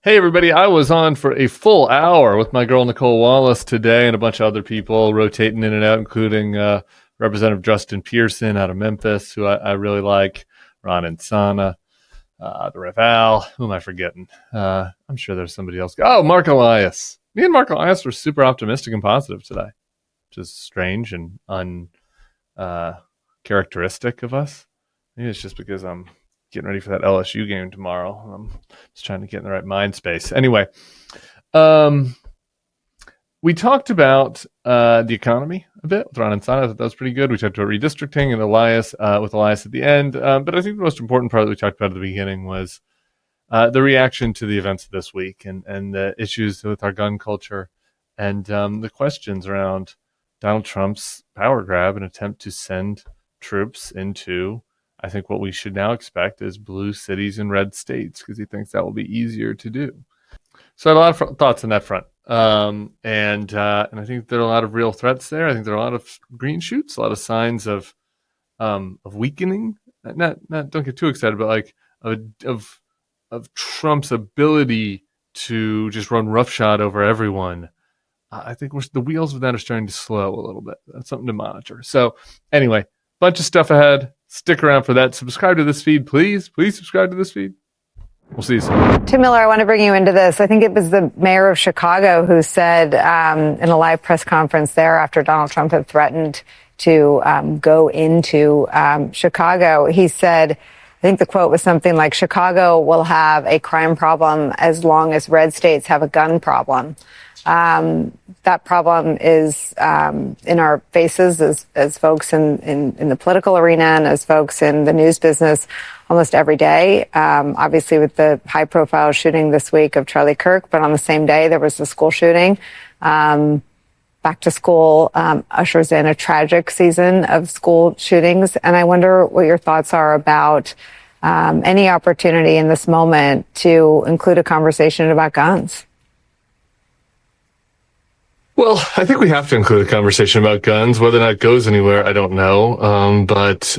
Hey, everybody. I was on for a full hour with my girl, Nicolle Wallace, today and a bunch of other people rotating in and out, including Representative Justin Pearson out of Memphis, who I really like, Ron Insana, the Rev Al. Who am I forgetting? I'm sure there's somebody else. Oh, Mark Elias. Me and Mark Elias were super optimistic and positive today, which is strange and uncharacteristic of us. Maybe it's just because I'm getting ready for that LSU game tomorrow. I'm just trying to get in the right mind space. Anyway, we talked about the economy a bit with Ron and Sana. I thought that was pretty good. We talked about redistricting and Elias with Elias at the end. But I think the most important part that we talked about at the beginning was the reaction to the events of this week and the issues with our gun culture and the questions around Donald Trump's power grab and attempt to send troops into, I think, what we should now expect is blue cities and red states, because he thinks that will be easier to do. So I had a lot of thoughts on that front. And I think there are a lot of real threats there. I think there are a lot of green shoots, a lot of signs of weakening. Don't get too excited, but like of Trump's ability to just run roughshod over everyone. I think the wheels of that are starting to slow a little bit. That's something to monitor. So anyway, bunch of stuff ahead. Stick around for that. Subscribe to this feed, please. Please subscribe to this feed. We'll see you soon. Tim Miller, I want to bring you into this. I think it was the mayor of Chicago who said in a live press conference there after Donald Trump had threatened to go into Chicago, he said, I think the quote was something like, Chicago will have a crime problem as long as red states have a gun problem. That problem is in our faces as folks in the political arena and as folks in the news business almost every day. Obviously, with the high-profile shooting this week of Charlie Kirk, but on the same day there was the school shooting. Back to school ushers in a tragic season of school shootings, and I wonder what your thoughts are about any opportunity in this moment to include a conversation about guns. Well, I think we have to include a conversation about guns. Whether or not it goes anywhere, I don't know. But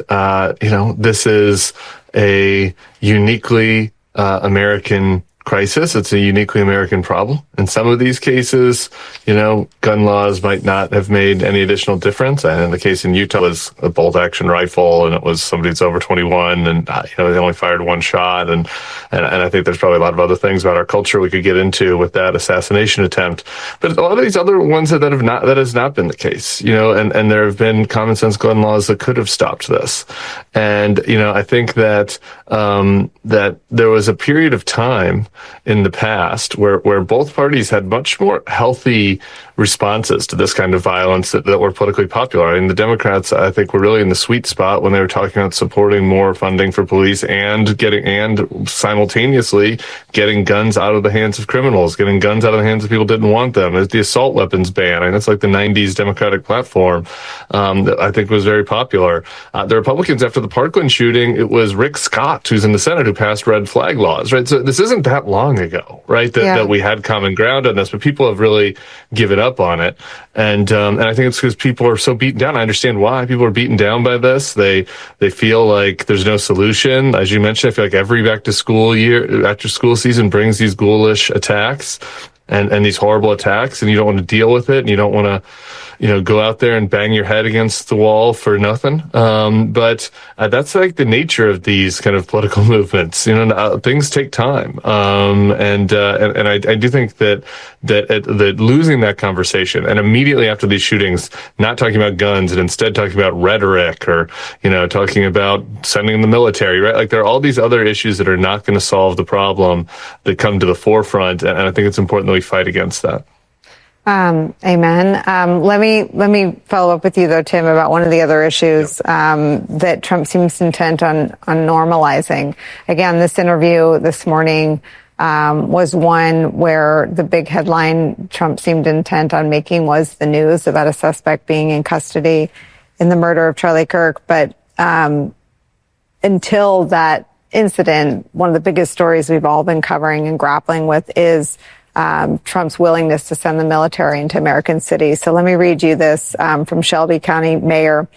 this is a uniquely American crisis. It's a uniquely American problem. In some of these cases, gun laws might not have made any additional difference. And in the case in Utah, it was a bolt-action rifle, and it was somebody that's over 21, and they only fired one shot. And I think there's probably a lot of other things about our culture we could get into with that assassination attempt. But a lot of these other ones that has not been the case. And there have been common sense gun laws that could have stopped this. And I think that that there was a period of time in the past where both parties had much more healthy responses to this kind of violence that were politically popular. I mean, the Democrats, I think, were really in the sweet spot when they were talking about supporting more funding for police and simultaneously getting guns out of the hands of criminals, getting guns out of the hands of people who didn't want them. The assault weapons ban, I mean, that's like the 90s Democratic platform that I think was very popular. The Republicans, after the Parkland shooting, it was Rick Scott, who's in the Senate, who passed red flag laws, right? So this isn't that long ago, right? That we had common ground on this, but people have really given up on it. And I think it's because people are so beaten down. I understand why people are beaten down by this. They feel like there's no solution. As you mentioned, I feel like every back to school season brings these ghoulish attacks and these horrible attacks, and you don't want to deal with it, and you don't want to go out there and bang your head against the wall for nothing. But that's like the nature of these kind of political movements. Things take time. And I do think that losing that conversation and immediately after these shootings, not talking about guns and instead talking about rhetoric or, talking about sending the military, right? Like there are all these other issues that are not going to solve the problem that come to the forefront. And I think it's important that we fight against that. Amen. Let me follow up with you though, Tim, about one of the other issues that Trump seems intent on normalizing. Again, this interview this morning was one where the big headline Trump seemed intent on making was the news about a suspect being in custody in the murder of Charlie Kirk. But until that incident, one of the biggest stories we've all been covering and grappling with is Trump's willingness to send the military into American cities. So let me read you this from Shelby County Mayor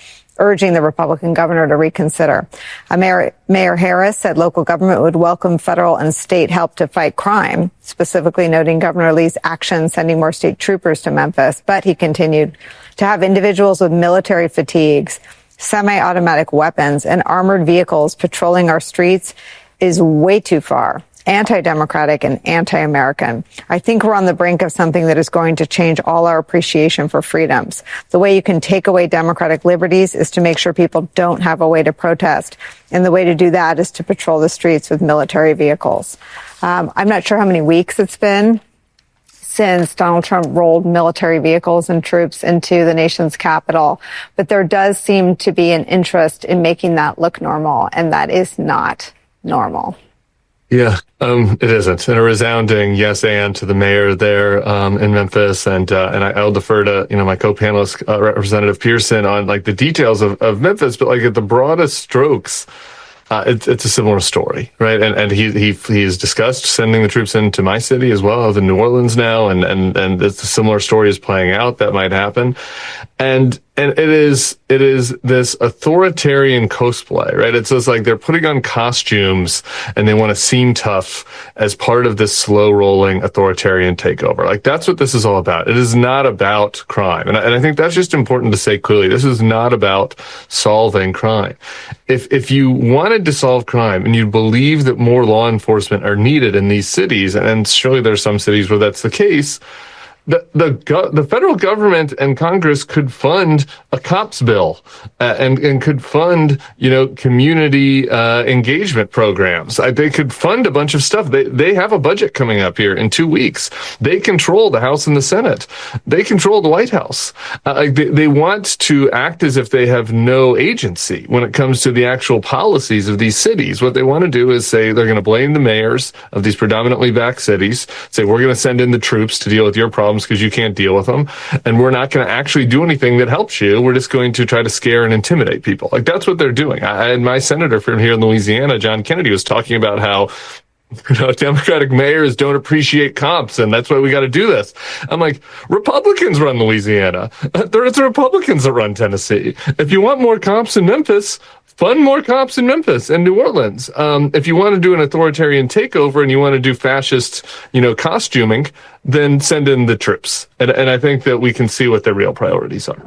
urging the Republican governor to reconsider. Mayor Harris said local government would welcome federal and state help to fight crime, specifically noting Governor Lee's action sending more state troopers to Memphis. But he continued, to have individuals with military fatigues, semi-automatic weapons, and armored vehicles patrolling our streets is way too far. Anti-democratic and anti-American. I think we're on the brink of something that is going to change all our appreciation for freedoms. The way you can take away democratic liberties is to make sure people don't have a way to protest. And the way to do that is to patrol the streets with military vehicles. I'm not sure how many weeks it's been since Donald Trump rolled military vehicles and troops into the nation's capital, but there does seem to be an interest in making that look normal, and that is not normal. Yeah, it isn't. And a resounding yes and to the mayor there in Memphis, and I'll defer to my co-panelist Representative Pearson on like the details of Memphis, but like at the broadest strokes, it's a similar story, right? And he's discussed sending the troops into my city as well as in New Orleans now, and it's a similar story is playing out that might happen, and it is this authoritarian cosplay, right? It's just like they're putting on costumes and they want to seem tough as part of this slow rolling authoritarian takeover. Like that's what this is all about. It is not about crime. And I think that's just important to say clearly. This is not about solving crime. If you wanted to solve crime and you believe that more law enforcement are needed in these cities, and surely there's some cities where that's the case, the federal government and Congress could fund a cops bill and could fund community engagement programs. They could fund a bunch of stuff. They have a budget coming up here in 2 weeks. They control the House and the Senate. They control the White House. They want to act as if they have no agency when it comes to the actual policies of these cities. What they want to do is say they're going to blame the mayors of these predominantly black cities, say we're going to send in the troops to deal with your problems because you can't deal with them, and we're not going to actually do anything that helps you. We're just going to try to scare and intimidate people. Like that's what they're doing. And my senator from here in Louisiana, John Kennedy, was talking about how Democratic mayors don't appreciate cops, and that's why we got to do this. I'm like, Republicans run Louisiana. It's the Republicans that run Tennessee. If you want more cops in Memphis, fund more cops in Memphis and New Orleans. If you want to do an authoritarian takeover and you want to do fascist, costuming, then send in the troops. And I think that we can see what their real priorities are.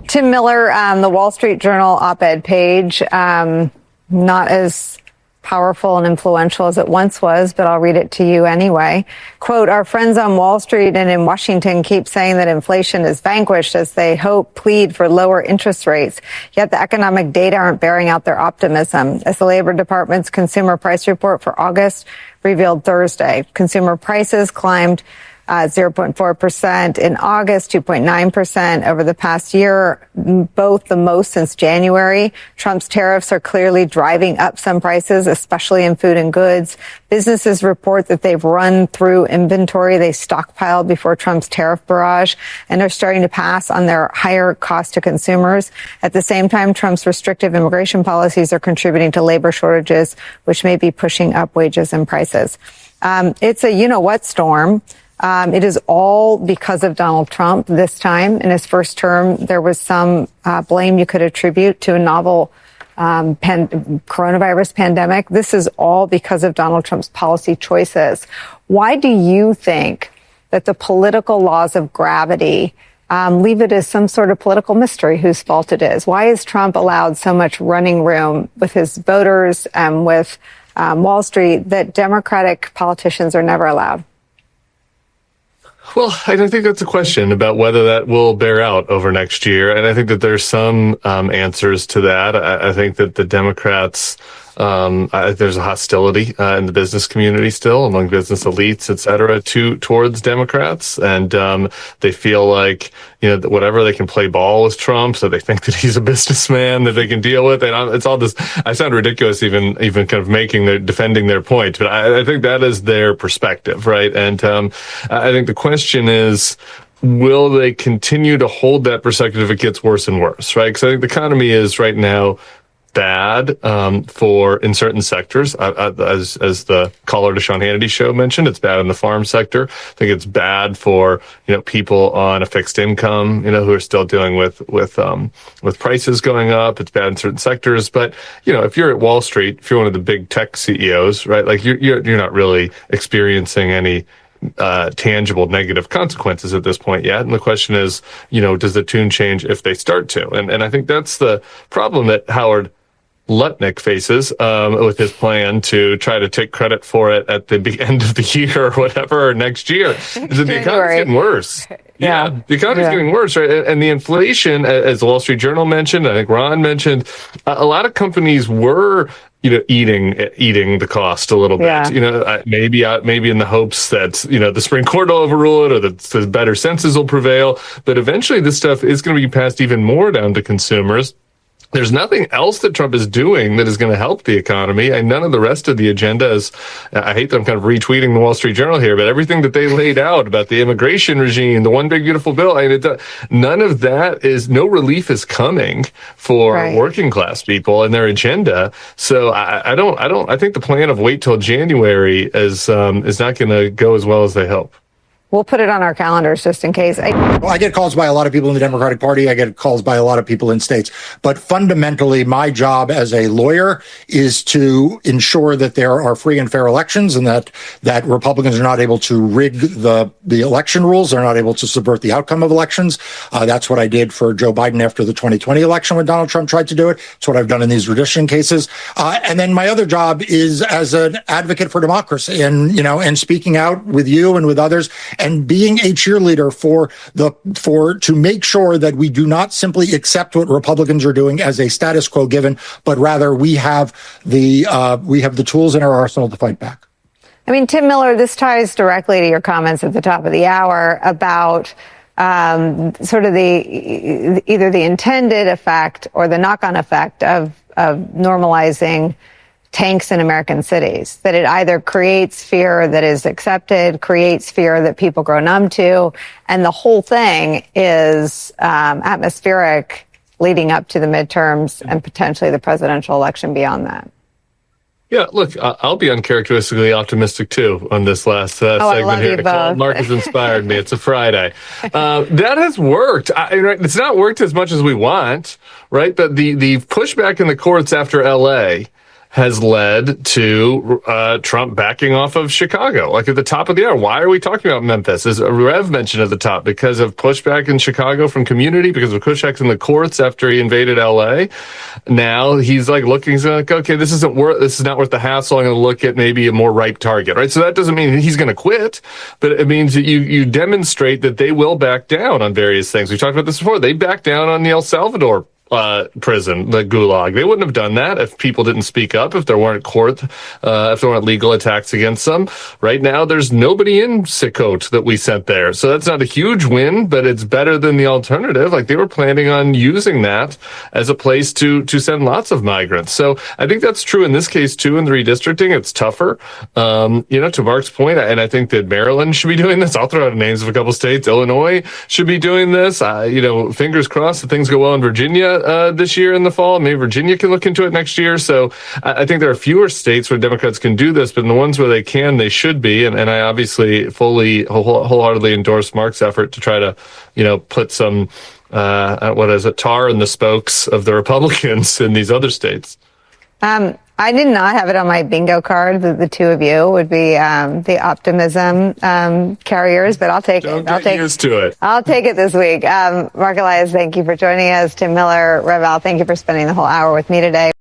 Tim Miller, the Wall Street Journal op-ed page, not as powerful and influential as it once was, but I'll read it to you anyway. Quote, our friends on Wall Street and in Washington keep saying that inflation is vanquished as they plead for lower interest rates. Yet the economic data aren't bearing out their optimism. As the Labor Department's consumer price report for August revealed Thursday, consumer prices climbed 0.4% in August, 2.9% over the past year, both the most since January. Trump's tariffs are clearly driving up some prices, especially in food and goods. Businesses report that they've run through inventory they stockpiled before Trump's tariff barrage and are starting to pass on their higher cost to consumers. At the same time, Trump's restrictive immigration policies are contributing to labor shortages, which may be pushing up wages and prices. It's a you-know-what storm. It is all because of Donald Trump this time. In his first term, there was some blame you could attribute to a novel coronavirus pandemic. This is all because of Donald Trump's policy choices. Why do you think that the political laws of gravity leave it as some sort of political mystery whose fault it is? Why is Trump allowed so much running room with his voters and with Wall Street that Democratic politicians are never allowed? Well, I think that's a question about whether that will bear out over next year. And I think that there's some answers to that. I think that the Democrats, there's a hostility in the business community still among business elites, et cetera, towards Democrats. And they feel like, that whatever they can play ball with Trump, so they think that he's a businessman that they can deal with. And it's all this, I sound ridiculous even kind of defending their point, but I think that is their perspective, right? And I think the question is, will they continue to hold that perspective if it gets worse and worse, right? Because I think the economy is right now bad for in certain sectors. As the caller to Sean Hannity's show mentioned, it's bad in the farm sector. I think it's bad for people on a fixed income, who are still dealing with prices going up. It's bad in certain sectors. But if you're at Wall Street, if you're one of the big tech CEOs, right, like you're not really experiencing any tangible negative consequences at this point yet. And the question is, does the tune change if they start to? And I think that's the problem that Howard Lutnick faces with his plan to try to take credit for it at the end of the year or whatever, or next year. Is that the economy's getting worse. Yeah, the economy's getting worse, right? And the inflation, as the Wall Street Journal mentioned, I think Ron mentioned, a lot of companies were eating the cost a little bit, maybe in the hopes that, the Supreme Court will overrule it or that the better senses will prevail. But eventually this stuff is going to be passed even more down to consumers. There's nothing else that Trump is doing that is going to help the economy, and none of the rest of the agenda is. I hate that I'm kind of retweeting the Wall Street Journal here, but everything that they laid out about the immigration regime, the one big beautiful bill, none of that is, no relief is coming for working class people and their agenda. So I think the plan of wait till January is not going to go as well as they hope. We'll put it on our calendars just in case. I get calls by a lot of people in the Democratic Party. I get calls by a lot of people in states. But fundamentally, my job as a lawyer is to ensure that there are free and fair elections and that Republicans are not able to rig the election rules. They're not able to subvert the outcome of elections. That's what I did for Joe Biden after the 2020 election when Donald Trump tried to do it. It's what I've done in these redistricting cases. And then my other job is as an advocate for democracy and speaking out with you and with others, and being a cheerleader to make sure that we do not simply accept what Republicans are doing as a status quo given, but rather we have the tools in our arsenal to fight back. I mean, Tim Miller, this ties directly to your comments at the top of the hour about sort of either the intended effect or the knock-on effect of normalizing tanks in American cities, that it either creates fear that is accepted, creates fear that people grow numb to, and the whole thing is atmospheric leading up to the midterms and potentially the presidential election beyond that. Yeah, look, I'll be uncharacteristically optimistic, too, on this last segment here. Nicolle, Mark has inspired me. It's a Friday. That has worked. It's not worked as much as we want, right? But the pushback in the courts after L.A. has led to Trump backing off of Chicago. Like at the top of the hour, why are we talking about Memphis? As Rev mentioned at the top, because of pushback in Chicago from community, because of pushbacks in the courts after he invaded LA. Now he's like okay, this is not worth the hassle. I'm going to look at maybe a more ripe target, right? So that doesn't mean he's going to quit, but it means that you demonstrate that they will back down on various things. We talked about this before. They backed down on the El Salvador prison, the gulag. They wouldn't have done that if people didn't speak up, if there weren't if there weren't legal attacks against them. Right now, there's nobody in Sikot that we sent there. So that's not a huge win, but it's better than the alternative. Like they were planning on using that as a place to send lots of migrants. So I think that's true in this case too, in the redistricting. It's tougher. To Mark's point, and I think that Maryland should be doing this. I'll throw out names of a couple states. Illinois should be doing this. Fingers crossed that things go well in Virginia this year in the fall. Maybe Virginia can look into it next year. So I think there are fewer states where Democrats can do this, but in the ones where they can, they should be. And I obviously wholeheartedly endorse Mark's effort to try to, put some, tar in the spokes of the Republicans in these other states. I did not have it on my bingo card that the two of you would be the optimism carriers, but I'll take it. I'll get used to it. I'll take it this week. Mark Elias, thank you for joining us. Tim Miller, Reval, thank you for spending the whole hour with me today.